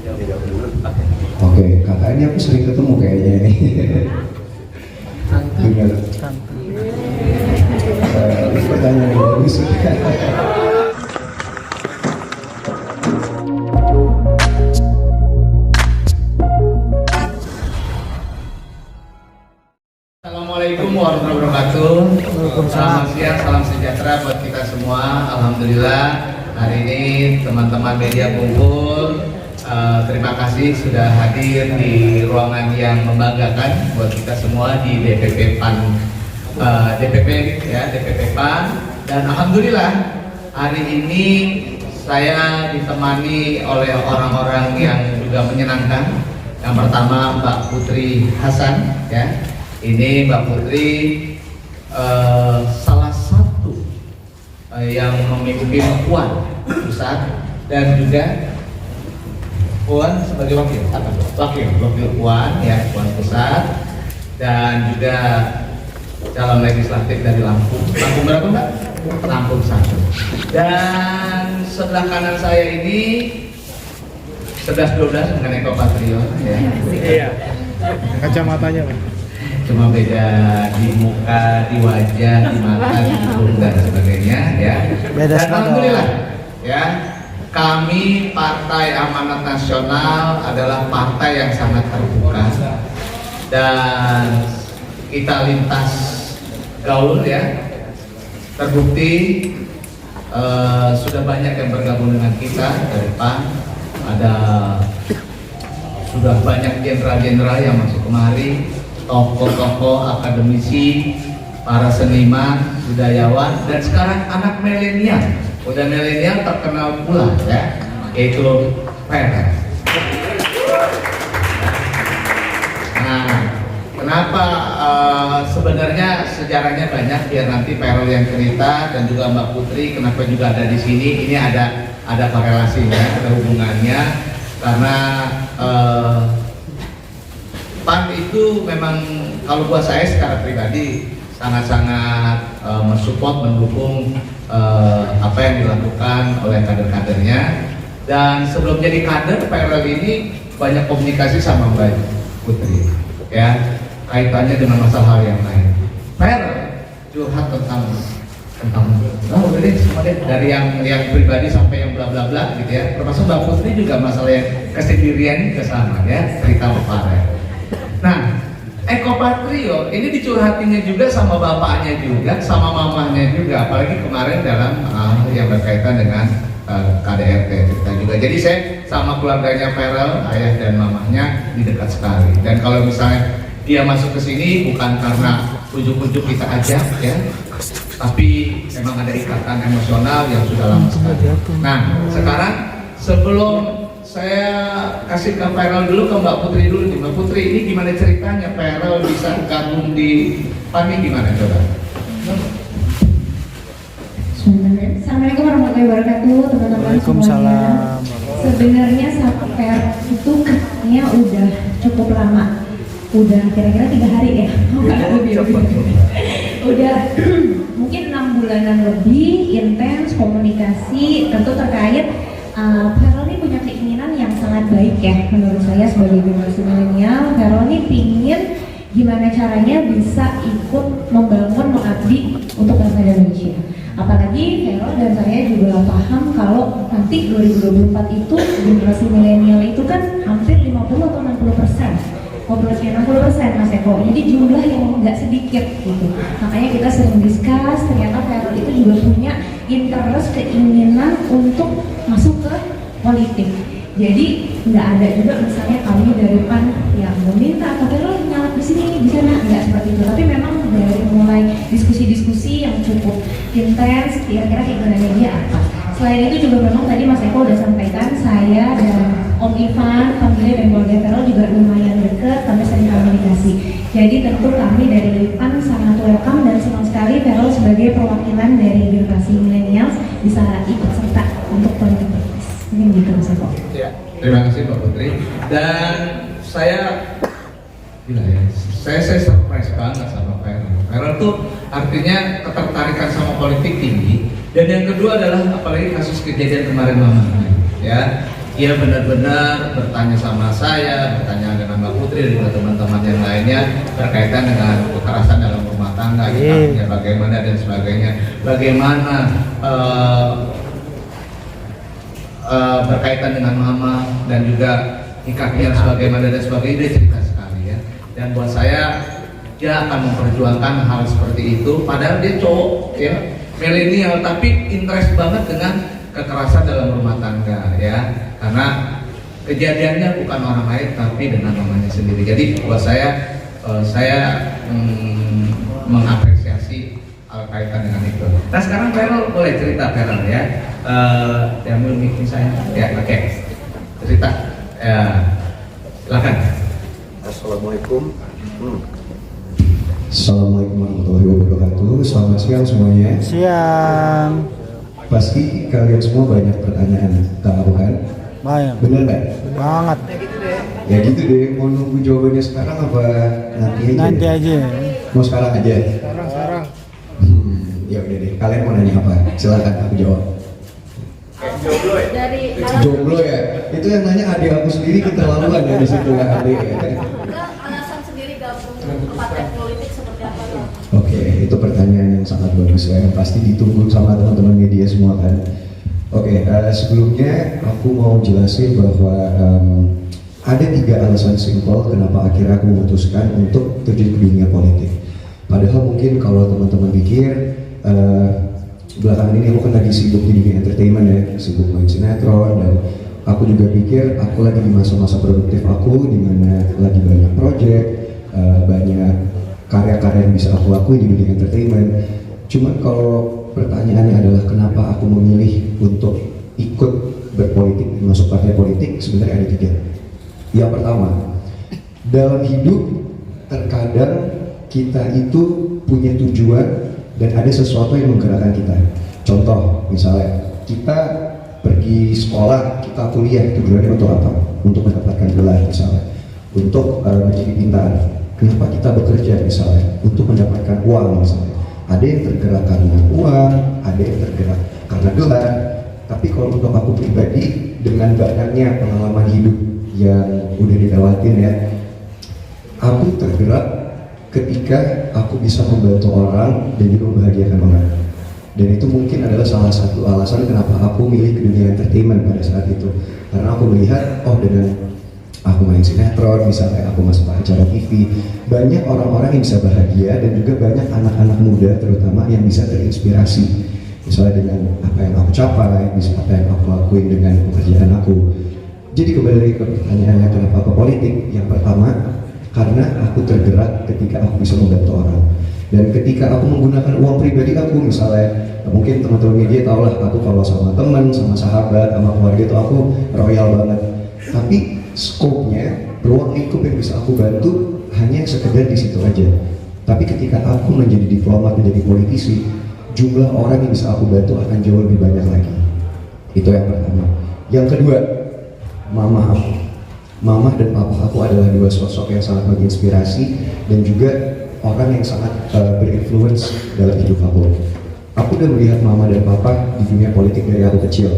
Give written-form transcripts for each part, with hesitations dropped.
Oke, kakak ini aku sering ketemu kayaknya ini. Benar. Ini pertanyaan yang bagus. Assalamualaikum warahmatullahi wabarakatuh. Selamat siang, salam sejahtera buat kita semua. Alhamdulillah hari ini teman-teman media kumpul. Terima kasih sudah hadir di ruangan yang membanggakan buat kita semua di DPP PAN, DPP PAN. Dan alhamdulillah hari ini saya ditemani oleh orang-orang yang juga menyenangkan. Yang pertama Mbak Putri Hasan, ya. Ini Mbak Putri salah satu yang memimpin Puan pusat dan juga Puan sebagai wakil Puan, ya, Puan pusat, dan juga calon legislatif dari Lampung. Lampung berapa, Mbak? Lampung 1. Dan sebelah kanan saya ini 11-12 dengan Eko Patrio, ya. Iya. Kacamatanya, Pak. Cuma beda di muka, di wajah, di mata, di hidung dan sebagainya, ya. Beda Dan semua. alhamdulillah, ya, kami Partai Amanat Nasional adalah partai yang sangat terbuka dan kita lintas gaul, ya. Terbukti sudah banyak yang bergabung dengan kita dari PAN. Ada sudah banyak jenderal-jenderal yang masuk kemari, tokoh-tokoh akademisi, para seniman, budayawan, dan sekarang anak milenial. Udah milenial terkenal pula, ya, yaitu PRL. Nah, kenapa sebenarnya sejarahnya banyak, biar nanti PRL yang cerita, dan juga Mbak Putri kenapa juga ada di sini. Ini ada korelasinya, ada hubungannya, karena PAN itu memang kalau buat saya secara pribadi sangat-sangat mensupport, mendukung apa yang dilakukan oleh kader-kadernya. Dan sebelum jadi kader, PRL ini banyak komunikasi sama Mbak Putri, ya, kaitannya dengan masalah yang lain. PRL curhat tentang udah deh, semua deh, dari yang pribadi sampai yang bla bla bla gitu, ya. Termasuk Mbak Putri juga masalah yang kesendirian ke sana, ya, cerita PRL. Nah, Eko Patrio ini dicurhatinya juga sama bapaknya juga, sama mamahnya juga, apalagi kemarin dalam yang berkaitan dengan KDRT cerita juga. Jadi saya sama keluarganya PRL, ayah dan mamahnya, ini dekat sekali. Dan kalau misalnya dia masuk ke sini bukan karena ujuk-ujuk kita ajak, ya, tapi memang ada ikatan emosional yang sudah lama sekali. Nah, sekarang sebelum saya kasih ke PRL dulu, ke Mbak Putri dulu nih. Mbak Putri, ini gimana ceritanya PRL bisa gabung di PAN, gimana coba? Assalamualaikum warahmatullahi wabarakatuh, teman-teman semuanya. Sebenarnya PRL itu katanya udah cukup lama, udah kira-kira 3 hari ya, udah mungkin 6 bulanan lebih intens komunikasi, tentu terkait PRL ini punya keinginan yang sangat baik, ya, menurut saya sebagai generasi milenial. PRL ini pingin gimana caranya bisa ikut membangun, mengabdi untuk bangsa Indonesia. Apalagi PRL dan saya juga paham kalau nanti 2024 itu generasi milenial itu kan hampir 50 atau 60%. Populasinya 60%, Mas Eko. Jadi jumlah yang nggak sedikit gitu. Makanya kita sering discuss, ternyata PRL itu juga punya interest, keinginan untuk masuk ke politik. Jadi nggak ada juga misalnya kami dari PAN yang meminta atau PRL nyalak di sini, di sana, nggak seperti itu. Tapi memang dari mulai diskusi-diskusi yang cukup intens, kira-kira keinginannya dia apa. Selain itu juga memang tadi Mas Eko udah sampaikan, saya dan Om Ivan, family dan keluarga PRL juga lumayan dekat, kami sering komunikasi. Jadi tentu kami dari PAN sangat welcome dan senang sekali PRL sebagai perwakilan dari generasi milenial bisa ikut serta untuk politik praktis. Mungkin gitu Mas Eko. Ya, terima kasih Mbak Putri. Dan saya gila ya, saya surprise banget sama PRL. PRL tuh artinya ketertarikan sama politik tinggi. Dan yang kedua adalah apalagi kasus kejadian kemarin Mama, ya. dia benar-benar bertanya sama saya, bertanya dengan Mbak Putri dan juga teman-teman yang lainnya berkaitan dengan kekerasan dalam rumah tangga, impaknya bagaimana dan sebagainya, bagaimana berkaitan dengan mama dan juga nikahnya sebagaimana dan sebagainya. Dia cerita sekali ya, dan buat saya dia akan memperjuangkan hal seperti itu, padahal dia cowok ya, milenial, tapi interest banget dengan kekerasan dalam rumah tangga ya, karena kejadiannya bukan orang lain tapi dengan mamanya sendiri. Jadi buat saya mengapresiasi kaitan dengan itu. Nah sekarang Feral boleh cerita Feral ya, yang mungkin saya ya oke. Cerita ya, silakan. Assalamualaikum. Assalamualaikum warahmatullahi wabarakatuh. Selamat siang semuanya. Siang. Pasti kalian semua banyak pertanyaan tentang aku kan? Banyak. Bener nggak? Banget. Ya gitu deh. Mau nunggu jawabannya sekarang apa nanti aja? Nanti aja. Mau sekarang aja? Sekarang. Ya udah deh. Kalian mau nanya apa? Silakan aku jawab. Jomblo ya? Itu yang nanya adik aku sendiri keterlaluan ya di situ ya adik ya. Alasan sendiri gabung ke partai politik seperti apa Bang? Oke, itu pertanyaan yang sangat bagus ya, yang pasti ditunggu sama teman-teman media semua kan. Oke, sebelumnya aku mau jelasin bahwa ada 3 alasan simpel kenapa akhirnya aku memutuskan untuk terjun ke dunia politik. Padahal mungkin kalau teman-teman pikir belakangan ini aku kan lagi sibuk di dunia entertainment ya, sibuk main sinetron, dan aku juga pikir aku lagi di masa-masa produktif aku, di mana lagi banyak project, banyak karya-karya yang bisa aku lakuin di dunia entertainment. Cuman kalau pertanyaannya adalah kenapa aku memilih untuk ikut berpolitik, masuk partai politik, sebenarnya ada 3. Yang pertama, dalam hidup terkadang kita itu punya tujuan dan ada sesuatu yang menggerakkan kita. Contoh, misalnya kita pergi sekolah, kita kuliah, tujuannya untuk apa? Untuk mendapatkan gelar misalnya, untuk menjadi pintar. Kenapa kita bekerja misalnya? Untuk mendapatkan uang misalnya. Ada yang tergerak karena uang, ada yang tergerak karena gelar. Tapi kalau untuk aku pribadi, dengan banyaknya pengalaman hidup yang udah dilewatin ya, aku tergerak ketika aku bisa membantu orang dan juga membahagiakan orang. Dan itu mungkin adalah salah satu alasan kenapa aku milih ke dunia entertainment pada saat itu. Karena aku melihat, oh dengan aku main sinetron, misalnya aku masuk acara TV, banyak orang-orang yang bisa bahagia dan juga banyak anak-anak muda terutama yang bisa terinspirasi. Misalnya dengan apa yang aku capai, bisa apa yang aku lakuin dengan pekerjaan aku. Jadi kembali ke pertanyaannya kenapa ke politik, yang pertama karena aku tergerak ketika aku bisa membantu orang. Dan ketika aku menggunakan uang pribadi aku, misalnya mungkin teman-teman media tahu lah, aku kalau sama teman, sama sahabat, sama keluarga itu aku royal banget. Tapi skopnya, ruang lingkup yang bisa aku bantu hanya sekedar di situ aja. Tapi ketika aku menjadi diplomat, menjadi politisi, jumlah orang yang bisa aku bantu akan jauh lebih banyak lagi. Itu yang pertama. Yang kedua, mama aku. Mama dan papa aku adalah 2 sosok yang sangat menginspirasi dan juga orang yang sangat berinfluence dalam hidup aku. Aku udah melihat mama dan papa di dunia politik dari aku kecil.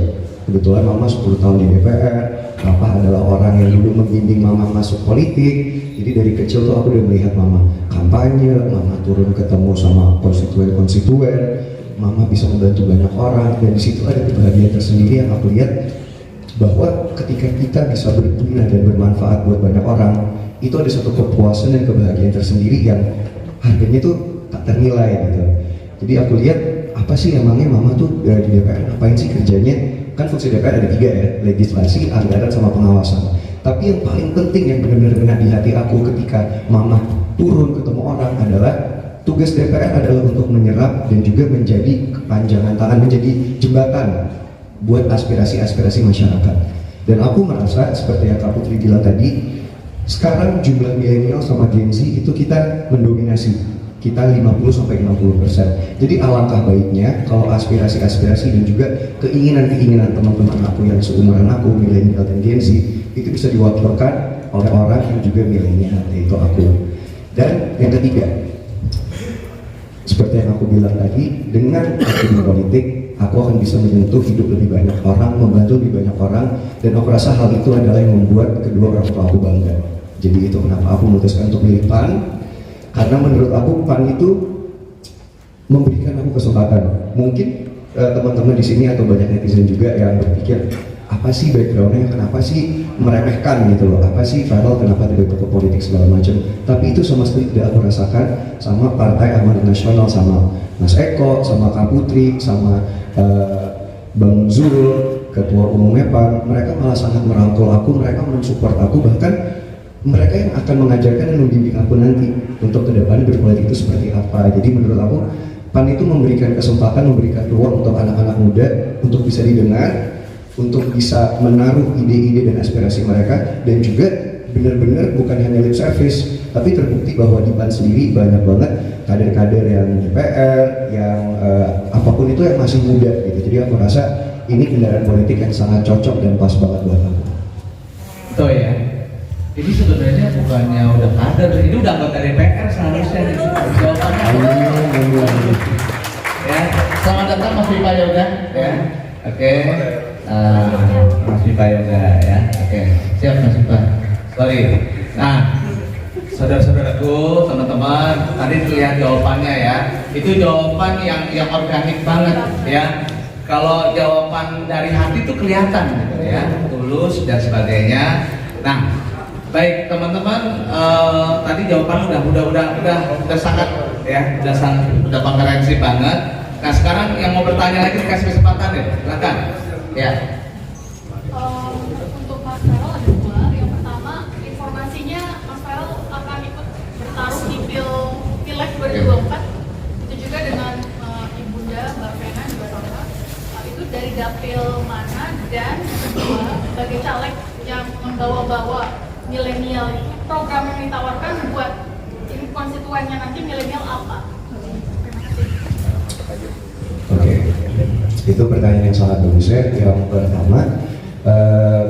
Kebetulan mama 10 tahun di DPR, papa adalah orang yang dulu membimbing mama masuk politik. Jadi dari kecil tuh aku udah melihat mama kampanye, mama turun ketemu sama konstituen-konstituen, mama bisa membantu banyak orang, dan di situ ada kebahagiaan tersendiri yang aku lihat bahwa ketika kita bisa berguna dan bermanfaat buat banyak orang, itu ada satu kepuasan dan kebahagiaan tersendiri yang harganya tuh tak ternilai gitu. Jadi aku lihat apa sih emangnya mama tuh di DPR ngapain sih kerjanya? Kan fungsi DPR ada 3 ya, legislasi, anggaran, sama pengawasan. Tapi yang paling penting yang benar-benar di hati aku ketika mama turun ketemu orang adalah tugas DPR adalah untuk menyerap dan juga menjadi kepanjangan tangan, menjadi jembatan buat aspirasi-aspirasi masyarakat. Dan aku merasa seperti yang Kak Putri bilang tadi, sekarang jumlah milenial sama Gen Z itu kita mendominasi, kita 50-60%. Jadi alangkah baiknya kalau aspirasi-aspirasi dan juga keinginan-keinginan teman-teman aku yang seumuran aku, milenial dan Gen Z, itu bisa diwakilkan oleh orang yang juga milenial, yaitu aku. Dan yang ketiga, seperti yang aku bilang tadi, dengan aktif politik, aku akan bisa menyentuh hidup lebih banyak orang, membantu lebih banyak orang, dan aku rasa hal itu adalah yang membuat kedua orang tua aku bangga. Jadi itu kenapa aku memutuskan untuk pilih PAN, karena menurut aku PAN itu memberikan aku kesempatan. Mungkin teman-teman di sini atau banyak netizen juga yang berpikir, apa sih backgroundnya, kenapa sih meremehkan gitu loh, apa sih Farel kenapa tidak ke politik segala macam. Tapi itu sama sekali tidak aku rasakan sama Partai Amanat Nasional, sama Mas Eko, sama Kak Putri, sama Bang Zul, Ketua Umumnya PAN. Mereka malah sangat merangkul aku, mereka mensupport aku, bahkan mereka yang akan mengajarkan dan membimbing aku nanti untuk kedepannya berpolitik itu seperti apa. Jadi menurut aku PAN itu memberikan kesempatan, memberikan ruang untuk anak-anak muda untuk bisa didengar, untuk bisa menaruh ide-ide dan aspirasi mereka, dan juga benar-benar bukan hanya lip service, tapi terbukti bahwa di PAN sendiri banyak banget kader-kader yang DPR, yang apapun itu yang masih muda gitu. Jadi aku rasa ini kendaraan politik yang sangat cocok dan pas banget buat aku. Betul ya. Jadi sebenarnya bukannya udah kader, ini udah anggota DPR seharusnya nih. Jawabannya. Ya, selamat datang Mas Vipa Yoga ya. Oke. Mas Vipa Yoga ya. Oke. Siap Mas Vipa. Sorry. Nah, saudara-saudaraku, teman-teman, tadi terlihat jawabannya ya. Itu jawaban yang organik banget ya. Kalau jawaban dari hati itu kelihatan gitu ya, tulus dan sebagainya. Nah, baik teman-teman, tadi jawaban udah sangat ya, udah komprehensif banget. Nah sekarang yang mau bertanya lagi dikasih kesempatan deh, silakan. Ya. Untuk Mas Farel ada dua. Yang pertama, informasinya Mas Farel akan ikut bertarung di Pileg 2024. Itu juga dengan Ibunda Mbak Vena juga sama. Itu dari dapil mana, dan kedua sebagai caleg yang membawa-bawa milenial, program yang ditawarkan buat konstituennya nanti milenial apa? Oke, itu pertanyaan yang sangat bagus ya. Yang pertama,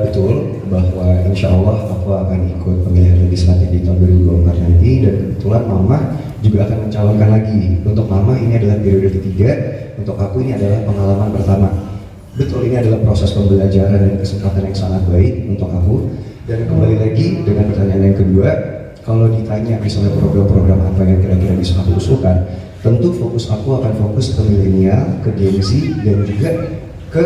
betul bahwa insya Allah aku akan ikut pemilihan legislatif di tahun 2024 nanti, dan kebetulan Mama juga akan mencalonkan lagi. Untuk Mama ini adalah periode ketiga, untuk aku ini adalah pengalaman pertama. Betul, ini adalah proses pembelajaran dan kesempatan yang sangat baik untuk aku. Dan kembali lagi dengan pertanyaan yang kedua, kalau ditanya misalnya program-program apa yang kira-kira bisa aku usulkan, tentu fokus aku akan fokus ke milenial, ke Gen Z, dan juga ke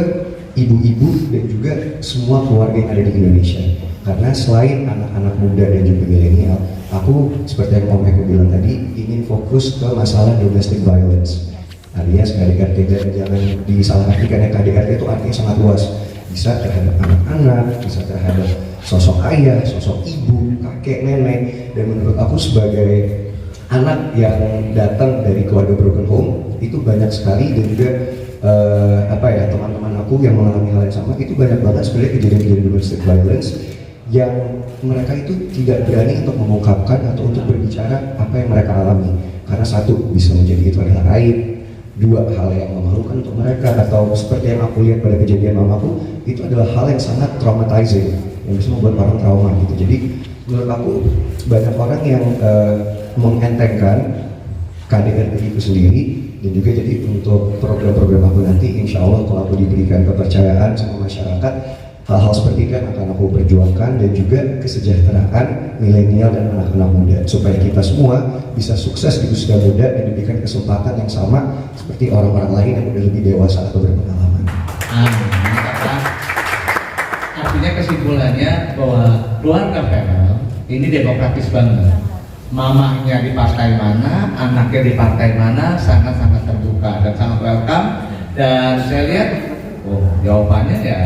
ibu-ibu dan juga semua keluarga yang ada di Indonesia. Karena selain anak-anak muda dan juga milenial, aku seperti yang Om Eko bilang tadi, ingin fokus ke masalah domestic violence. Alias KDRT, jangan disalahartikan ya, KDRT itu artinya sangat luas. Bisa terhadap anak-anak, bisa terhadap sosok ayah, sosok ibu, kakek, nenek. Dan menurut aku sebagai anak yang datang dari keluarga broken home, itu banyak sekali, dan juga teman-teman aku yang mengalami hal yang sama, itu banyak banget sebenarnya kejadian-kejadian domestic violence yang mereka itu tidak berani untuk mengungkapkan atau untuk berbicara apa yang mereka alami. Karena satu, bisa menjadi itu adalah aib. Dua, hal yang memalukan untuk mereka, atau seperti yang aku lihat pada kejadian mamaku, itu adalah hal yang sangat traumatizing, yang bisa membuat orang trauma gitu. Jadi menurut aku banyak orang yang mengentengkan KDRT itu sendiri, dan juga jadi untuk program-program aku nanti, insya Allah kalau aku diberikan kepercayaan sama masyarakat, hal-hal seperti itu akan aku perjuangkan, dan juga kesejahteraan milenial dan anak-anak muda, supaya kita semua bisa sukses di usia muda dan diberikan kesempatan yang sama seperti orang-orang lain yang udah lebih dewasa atau berpengalaman. Artinya kesimpulannya bahwa keluarga Farel ini demokratis banget. Mamanya di partai mana, anaknya di partai mana, sangat-sangat terbuka dan sangat welcome. Dan saya lihat, jawabannya ya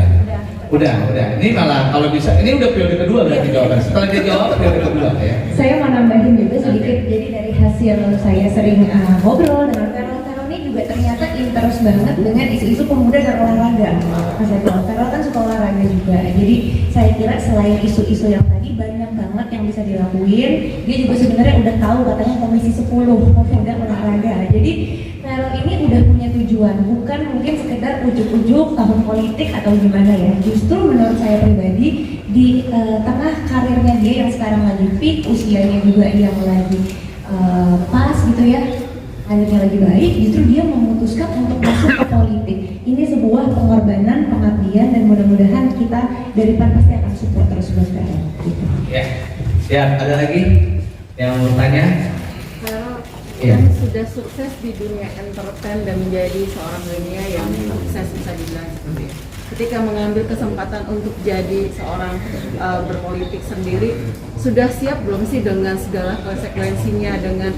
udah. Ini malah kalau bisa, ini udah periode kedua berarti jawaban. Setelah dia jawab periode kedua ya. Saya mau nambahin juga sedikit. Jadi dari hasil saya sering ngobrol dengan Farel ini juga ternyata interest banget dengan isu-isu pemuda dan olahraga. Mas Farel kan suka olahraga juga. Jadi saya kira selain isu-isu yang tadi, banyak banget yang bisa dilakuin. Dia juga sebenarnya udah tahu, katanya Komisi 10 pemuda olahraga. Jadi Farel ini udah punya tujuan, bukan mungkin sekedar ujuk-ujuk tahun politik atau gimana ya. Justru menurut saya pribadi, di tengah karirnya dia yang sekarang lagi peak, usianya juga yang lagi pas gitu ya, karirnya lagi baik, justru dia memutuskan untuk masuk ke politik. Ini sebuah pengorbanan, pengabdian, dan mudah-mudahan kita dari PAN pasti akan support terus buat PAN. Gitu. Ya, siap. Ada lagi yang mau tanya? Yang sudah sukses di dunia entertain dan menjadi seorang milenial yang sukses bisa dibilang seperti itu. Ketika mengambil kesempatan untuk jadi seorang berpolitik sendiri, sudah siap belum sih dengan segala konsekuensinya, dengan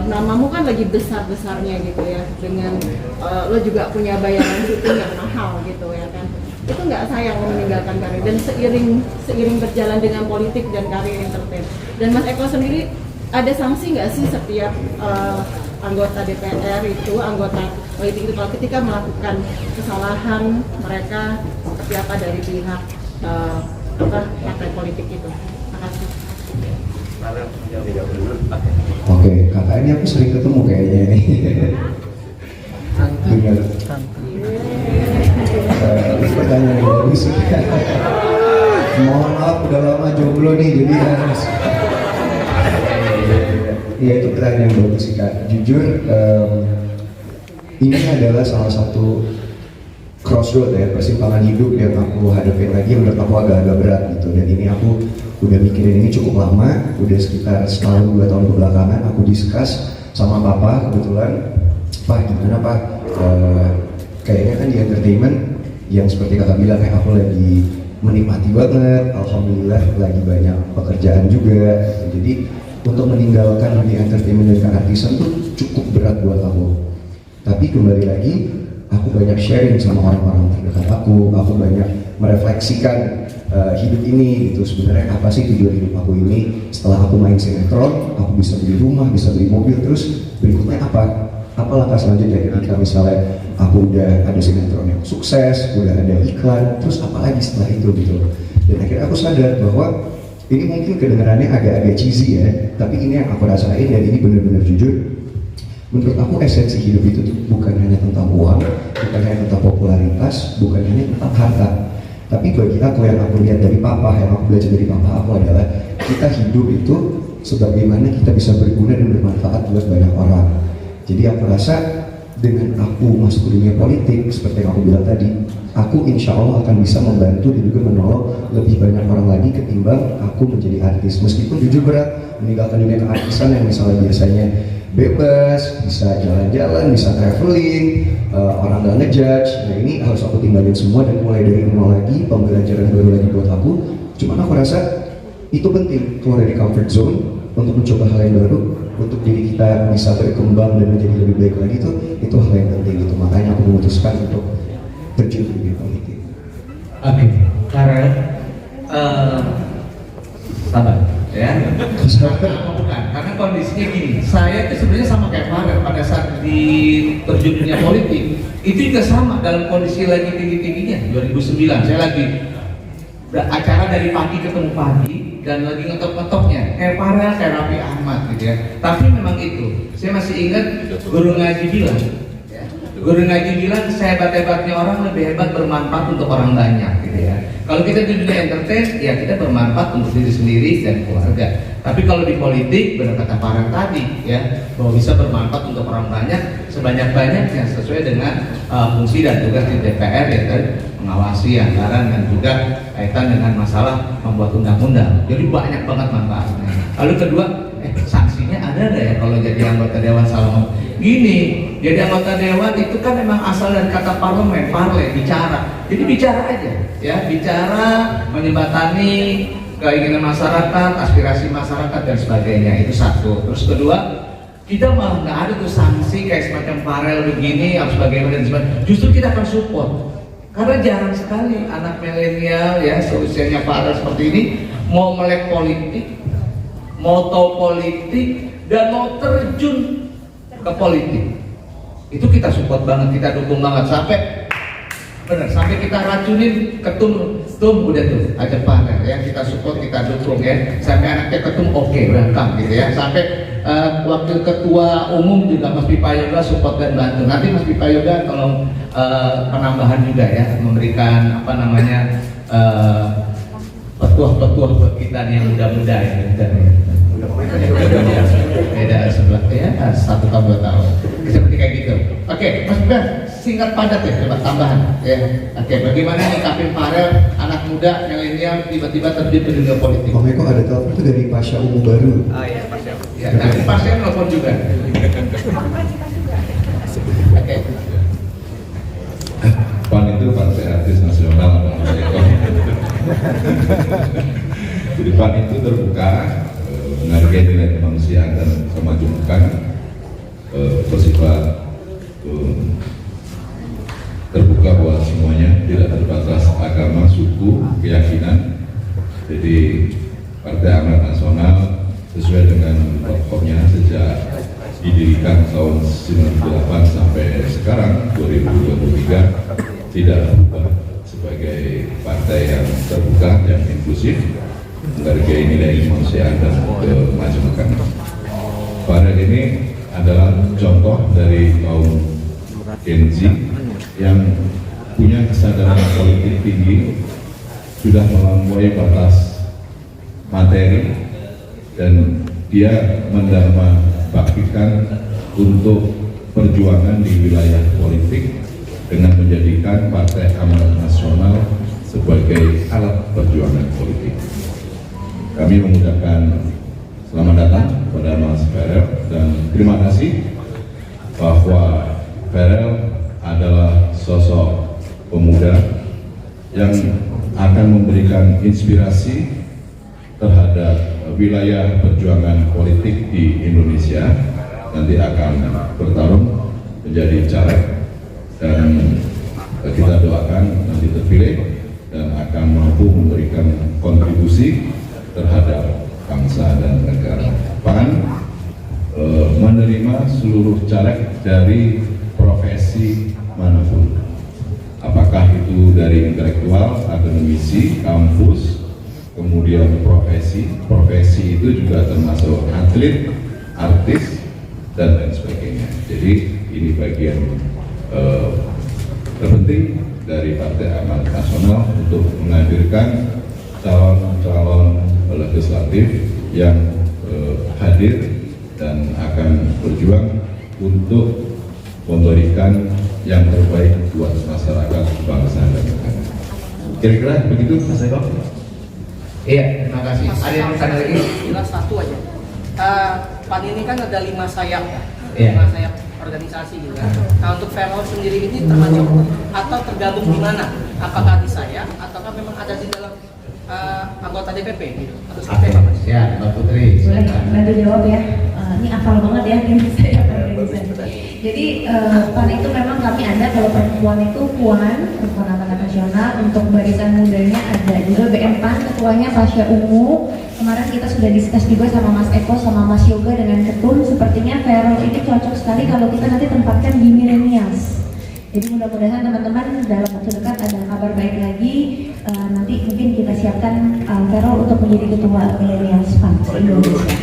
namamu kan lagi besar-besarnya gitu ya, dengan lo juga punya bayaran syuting yang mahal gitu ya kan, itu nggak sayang lo meninggalkan karir, dan seiring berjalan dengan politik dan karir entertain. Dan Mas Eko sendiri ada sanksi nggak sih setiap anggota DPR itu, anggota politik itu, kalau ketika melakukan kesalahan mereka seperti apa dari pihak partai politik itu? Terima kasih. Oke, kakak ini aku sering ketemu kayaknya ini. Dengar. Pertanyaan yang bagus. Mohon maaf, udah lama jomblo nih, jadi harus. Iya, itu pertanyaan yang bagus sih kak. Jujur, ini adalah salah satu crossroad ya, persimpangan hidup yang aku hadapin lagi, menurut aku agak-agak berat gitu. Dan ini aku udah mikirin ini cukup lama, udah sekitar setahun 2 tahun kebelakangan. Aku discuss sama papa kebetulan, Pak gimana Pak, kayaknya kan di entertainment yang seperti kakak bilang, kayak aku lagi menikmati banget, alhamdulillah lagi banyak pekerjaan juga gitu. Jadi untuk meninggalkan dunia entertainment dan keartisan tuh cukup berat buat aku. Tapi kembali lagi, aku banyak sharing sama orang-orang terdekat aku banyak merefleksikan hidup ini gitu. Sebenarnya apa sih tujuan hidup aku ini? Setelah aku main sinetron, aku bisa beli rumah, bisa beli mobil, terus berikutnya apa? Apa langkah selanjutnya ketika misalnya aku udah ada sinetron yang sukses, udah ada iklan, terus apa lagi setelah itu gitu. Dan akhirnya aku sadar bahwa ini mungkin kedengarannya agak-agak cheesy ya, tapi ini yang aku rasain dan ini benar-benar jujur. Menurut aku esensi hidup itu tuh bukan hanya tentang uang, bukan hanya tentang popularitas, bukan hanya tentang harta. Tapi bagi aku, yang aku lihat dari papa, yang aku belajar dari papa aku adalah kita hidup itu sebagaimana kita bisa berguna dan bermanfaat buat banyak orang. Jadi aku rasa dengan aku masuk ke dunia politik, seperti yang aku bilang tadi, aku insya Allah akan bisa membantu dan juga menolong lebih banyak orang lagi ketimbang aku menjadi artis. Meskipun jujur berat meninggalkan dunia keartisan yang misalnya biasanya bebas, bisa jalan-jalan, bisa traveling, orang nggak ngejudge. Nah ini harus aku tinggalin semua dan mulai dari nol lagi, pembelajaran baru lagi buat aku. Cuman aku rasa itu penting, keluar dari comfort zone untuk mencoba hal yang baru, untuk diri kita bisa berkembang dan menjadi lebih baik lagi, itu hal yang penting gitu. Makanya aku memutuskan untuk terjun ke dunia politik. Oke, Karel, sabar ya. Bukan, karena kondisinya gini. Saya itu sebenarnya sama kayak Karel pada saat di terjun dunia politik. Itu juga sama dalam kondisi lagi tinggi-tingginya. 2009 saya lagi acara dari pagi ketemu pagi dan lagi ngetop-ngetopnya kayak Farel, kayak Raffi Ahmad gitu ya. Tapi memang itu, saya masih ingat guru ngaji bilang ya, guru ngaji bilang sehebat-hebatnya orang lebih hebat bermanfaat untuk orang banyak gitu ya. Kalau kita di dunia entertain, ya kita bermanfaat untuk diri sendiri dan keluarga. Tapi kalau di politik, benar kata Farel tadi ya, bahwa bisa bermanfaat untuk orang banyak sebanyak-banyaknya sesuai dengan fungsi dan tugas di DPR ya kan, mengawasi anggaran dan juga kaitan dengan masalah membuat undang-undang. Jadi banyak banget manfaatnya. Lalu kedua, sanksinya ada nggak ya kalau jadi anggota dewan salah? Gini, jadi anggota dewan itu kan memang asal dari kata parlemen, parle, bicara. Jadi bicara aja, ya bicara, menyebatani keinginan masyarakat, aspirasi masyarakat dan sebagainya. Itu satu. Terus kedua, kita malah nggak ada tuh sanksi kayak semacam Farel begini, harus bagaimana dan sebagainya. Justru kita akan support. Karena jarang sekali anak milenial ya seusianya Farel seperti ini mau melek politik, mau tahu politik dan mau terjun ke politik. Itu kita support banget, kita dukung banget sampai benar, sampai kita racunin ketum udah tuh ada Farel ya, kita support, kita dukung ya, sampai anaknya ketum oke, welcome gitu ya, sampai wakil ketua umum juga Mas Pipa Yoga support dan bantu. Nanti Mas Pipa Yoga tolong penambahan juga ya, memberikan apa namanya petuah-petuah buat kita yang muda-muda ya, beda sebelah. ya 1 tahun 2 tahun seperti kayak gitu. Oke, Mas Bas, singkat padat ya, coba tambahan ya. Oke, bagaimana nyikapin Farel, anak muda milenial tiba-tiba terjun ke dunia politik? Om Eko ada telepon itu dari Pasha Ungu Baru. Oh iya, Pasha. Ya, nanti Pasha nelfon juga. Oke. PAN itu Partai Artis Nasional atau Om Eko. Jadi PAN itu terbuka, menghargai nilai kemanusiaan dan kemajuan, bersifat terbuka buat semuanya, tidak terbatas agama, suku, keyakinan. Jadi Partai Amanat Nasional sesuai dengan pokoknya sejak didirikan tahun 98 sampai sekarang 2023 tidak berubah sebagai partai yang terbuka, yang inklusif, menghargai nilai kemanusiaan dan kemajuan. Farel ini adalah contoh dari kaum Gen Z yang punya kesadaran politik tinggi, sudah melampaui batas materi, dan dia mendharma baktikan untuk perjuangan di wilayah politik dengan menjadikan Partai Amanat Nasional sebagai alat perjuangan politik. Kami mengucapkan selamat datang kepada Mas Farel dan terima kasih bahwa Farel adalah sosok pemuda yang akan memberikan inspirasi terhadap wilayah perjuangan politik di Indonesia. Nanti akan bertarung menjadi caleg dan kita doakan nanti terpilih dan akan mampu memberikan kontribusi terhadap bangsa dan negara. PAN menerima seluruh caleg dari profesi manapun, apakah itu dari intelektual, akademisi, kampus, kemudian profesi itu juga termasuk atlet, artis, dan lain sebagainya. Jadi ini bagian terpenting dari Partai Amanat Nasional untuk menghadirkan calon-calon legislatif yang hadir dan akan berjuang untuk memberikan yang terbaik buat masyarakat, bangsa, dan negara. Kira-kira begitu, Mas Eko? Iya, terima kasih. Ada yang tanya lagi? Jelas satu aja. PAN ini kan ada 5 sayap ya, Iya. 5 sayap organisasi gitu kan. Nah untuk Farel sendiri ini termasuk atau tergabung di mana? Apakah di sayap ataukah memang ada di dalam anggota DPP gitu? Atau seperti apa Mas? Ya, Mbak Putri. Boleh bantu jawab ya. Ini hafal banget ya ini saya organisasi. Jadi PAN itu memang kami ada, kalau perempuan itu Puan, Perempuan Amanat Nasional, untuk barisan mudanya ada juga BM PAN, ketuanya Pasha Ungu. Kemarin kita sudah diskus juga sama Mas Eko sama Mas Yoga dengan Ketun. Sepertinya Farel ini cocok sekali kalau kita nanti tempatkan di millennials. Jadi mudah-mudahan teman-teman dalam waktu dekat ada kabar baik lagi. Nanti mungkin kita siapkan Farel untuk menjadi ketua millennials PAN se-Indonesia.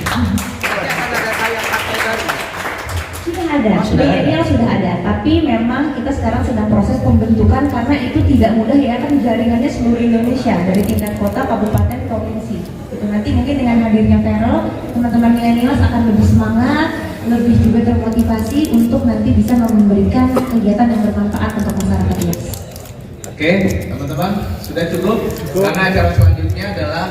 Milenial sudah ada, tapi memang kita sekarang sedang proses pembentukan karena itu tidak mudah ya, kan jaringannya seluruh Indonesia dari tingkat kota, kabupaten, provinsi. Itu nanti mungkin dengan hadirnya Farel, teman-teman milenial akan lebih semangat, lebih juga termotivasi untuk nanti bisa memberikan kegiatan yang bermanfaat untuk masyarakat luas. Oke, teman-teman, sudah cukup? Karena acara selanjutnya adalah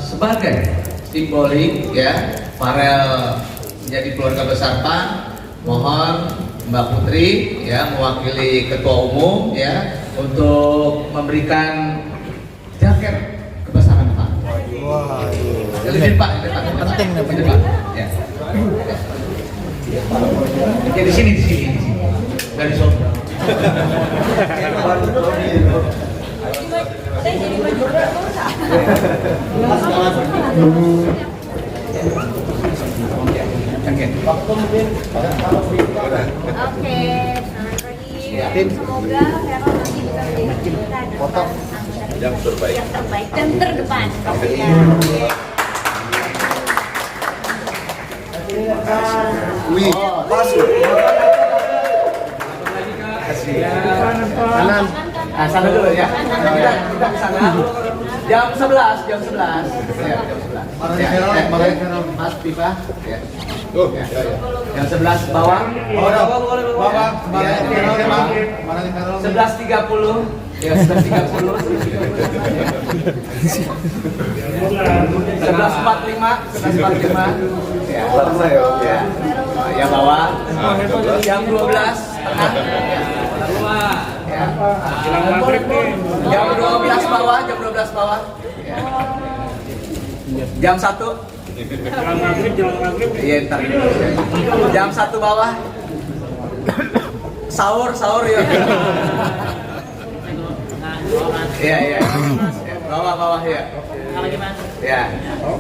sebagai simbolik ya, Farel menjadi keluarga besar PAN. Mohon Mbak Putri ya mewakili ketua umum ya untuk memberikan jaket kebesaran PAN. Lebih Pak, Penting nih, lebih Pak. Ya. Ya di sini. Dari sono. Oke, selamat pagi. Semoga Farel nanti bisa menjadi kita yang terbaik dan terdepan. Kanan. Sana dulu ya. Kita ke sana. Jam 11. Ya, jam 11. Mas Pipa. Ya. Ya. Jam 11 bawah. Bawah. 11.30. Ya, 11.30. 11.45. Ya. Ya. Ya bawah. Jam 12 tengah. Ya. Jam 12 bawah. Ya. Jam 1. Iya, ntar. Jam 1 bawah. Sahur ya. Iya. Bawah ya. Ya.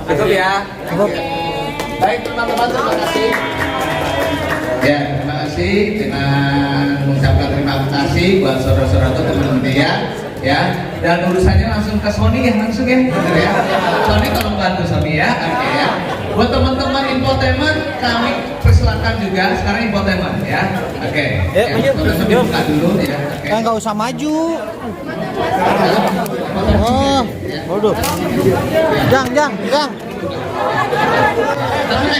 Cukup ya. Baik teman-teman, terima kasih. Ya, terima kasih dengan mengucapkan terima kasih buat saudara-saudara teman-teman media. Ya, dan urusannya langsung ke Sony ya, langsung ya, bener ya. Sony tolong bantu Sony ya, oke ya. Buat teman-teman infotainment, kami persilakan juga sekarang infotainment ya, oke. Yuk. Buka dulu ya. Oke. Nggak usah maju. Oh, waduh. Jang. Tapi